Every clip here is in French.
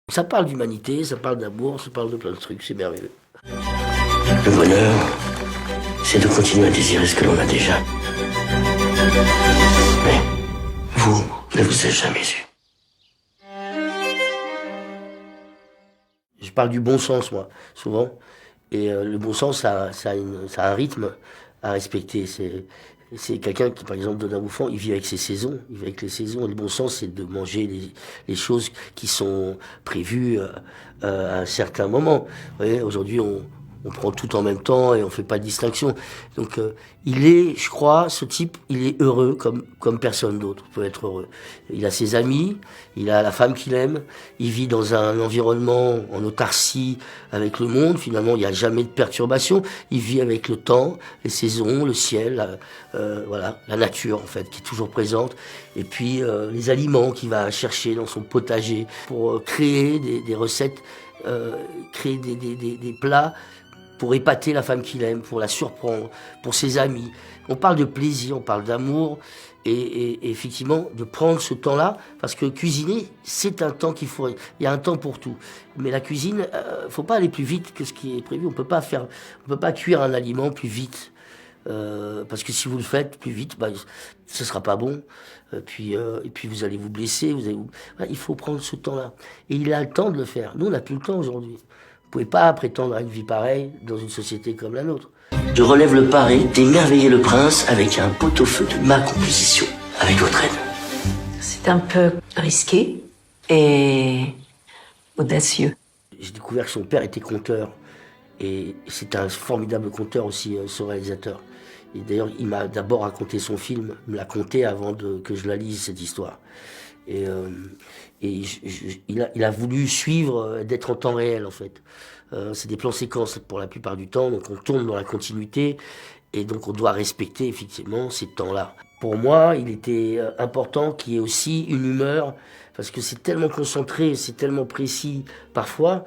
Ça parle d'humanité, ça parle d'amour, ça parle de plein de trucs, c'est merveilleux. Le bonheur, c'est de continuer à désirer ce que l'on a déjà. Mais vous ne vous êtes jamais eu. Je parle du bon sens, moi, souvent. Et le bon sens, ça a un rythme à respecter. C'est quelqu'un qui, par exemple, donne un bouffon, il vit avec ses saisons, il vit avec les saisons. Et le bon sens, c'est de manger les choses qui sont prévues à un certain moment. Vous voyez, aujourd'hui, on prend tout en même temps et on fait pas de distinction. Donc, il est, je crois, ce type, il est heureux comme personne d'autre peut être heureux. Il a ses amis, il a la femme qu'il aime, il vit dans un environnement en autarcie avec le monde. Finalement, il n'y a jamais de perturbation. Il vit avec le temps, les saisons, le ciel, voilà, la nature en fait, qui est toujours présente. Et puis les aliments qu'il va chercher dans son potager pour créer des recettes, créer des plats pour épater la femme qu'il aime, pour la surprendre, pour ses amis. On parle de plaisir, on parle d'amour, et effectivement, de prendre ce temps-là, parce que cuisiner, c'est un temps qu'il faut... Il y a un temps pour tout. Mais la cuisine, faut pas aller plus vite que ce qui est prévu. On peut pas cuire un aliment plus vite. Parce que si vous le faites plus vite, ce sera pas bon. Et puis vous allez vous blesser. Voilà, il faut prendre ce temps-là. Et il a le temps de le faire. Nous, on n'a plus le temps aujourd'hui. Vous pouvez pas prétendre à une vie pareille dans une société comme la nôtre. Je relève le paré d'émerveiller le prince avec un pot-au-feu de ma composition, avec votre aide. C'est un peu risqué et audacieux. J'ai découvert que son père était conteur. Et c'est un formidable conteur aussi, ce réalisateur. Et d'ailleurs, il m'a d'abord raconté son film, il me l'a conté avant que je la lise, cette histoire. Et il a voulu suivre, d'être en temps réel, en fait. C'est des plans séquences pour la plupart du temps, donc on tourne dans la continuité, et donc on doit respecter effectivement ces temps-là. Pour moi, il était important qu'il y ait aussi une humeur, parce que c'est tellement concentré, c'est tellement précis parfois,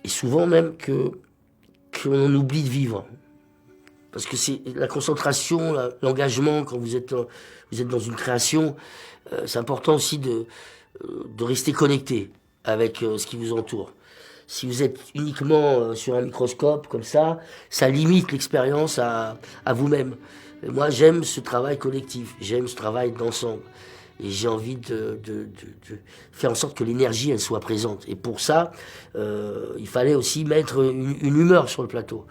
et souvent même qu'on oublie de vivre. Parce que c'est la concentration, l'engagement, quand vous êtes dans une création, c'est important aussi de rester connecté avec ce qui vous entoure. Si vous êtes uniquement sur un microscope comme ça limite l'expérience à vous-même. Et moi, j'aime ce travail collectif, j'aime ce travail d'ensemble. Et j'ai envie de faire en sorte que l'énergie, elle soit présente. Et pour ça, il fallait aussi mettre une humeur sur le plateau.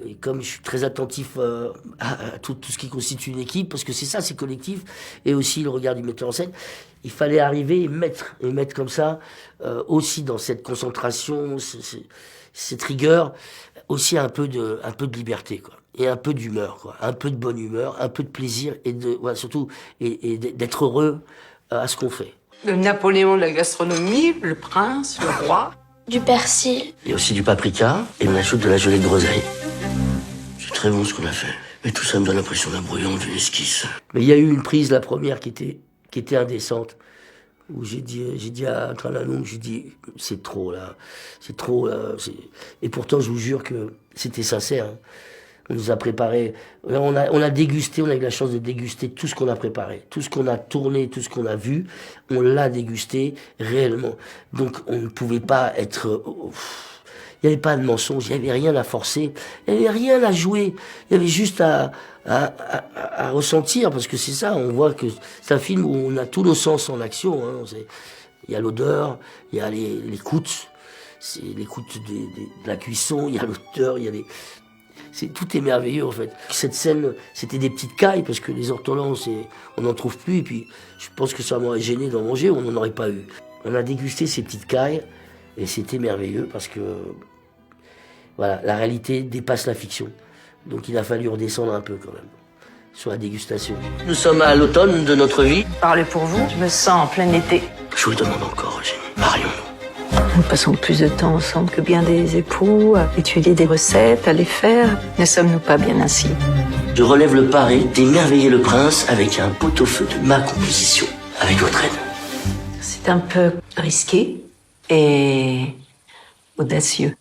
Et comme je suis très attentif à tout ce qui constitue une équipe, parce que c'est ça, c'est collectif, et aussi le regard du metteur en scène, il fallait arriver et mettre comme ça, aussi dans cette concentration, cette rigueur, aussi un peu de liberté, quoi. Et un peu d'humeur, quoi. Un peu de bonne humeur, un peu de plaisir, et surtout, et d'être heureux à ce qu'on fait. Le Napoléon de la gastronomie, le prince, le roi. Du persil. Il y a aussi du paprika, et on ajoute de la gelée de groseille. C'est très bon ce qu'on a fait. Et tout ça me donne l'impression d'un brouillon, d'une esquisse. Mais il y a eu une prise, la première, qui était indécente. Où j'ai dit à Tralanoum, j'ai dit, c'est trop là. Et pourtant, je vous jure que c'était sincère. Hein. On nous a préparé, on a dégusté, on a eu la chance de déguster tout ce qu'on a préparé, tout ce qu'on a tourné, tout ce qu'on a vu, on l'a dégusté réellement. Donc on ne pouvait pas être... Il n'y avait pas de mensonge, il n'y avait rien à forcer, il n'y avait rien à jouer, il y avait juste à ressentir, parce que c'est ça, on voit que c'est un film où on a tous nos sens en action. Hein. Il y a l'odeur, il y a l'écoute, c'est l'écoute de la cuisson, il y a l'odeur, il y a les... Tout est merveilleux en fait. Cette scène, c'était des petites cailles parce que les ortolans, on n'en trouve plus. Et puis, je pense que ça m'aurait gêné d'en manger ou on n'en aurait pas eu. On a dégusté ces petites cailles et c'était merveilleux parce que, voilà, la réalité dépasse la fiction. Donc il a fallu redescendre un peu quand même sur la dégustation. Nous sommes à l'automne de notre vie. Parlez pour vous, je me sens en plein été. Je vous le demande encore, Eugénie. Marions-nous. Nous passons plus de temps ensemble que bien des époux, à étudier des recettes, à les faire. Ne sommes-nous pas bien ainsi? Je relève le paré d'émerveiller le prince avec un pot-au-feu de ma composition, avec votre aide. C'est un peu risqué et audacieux.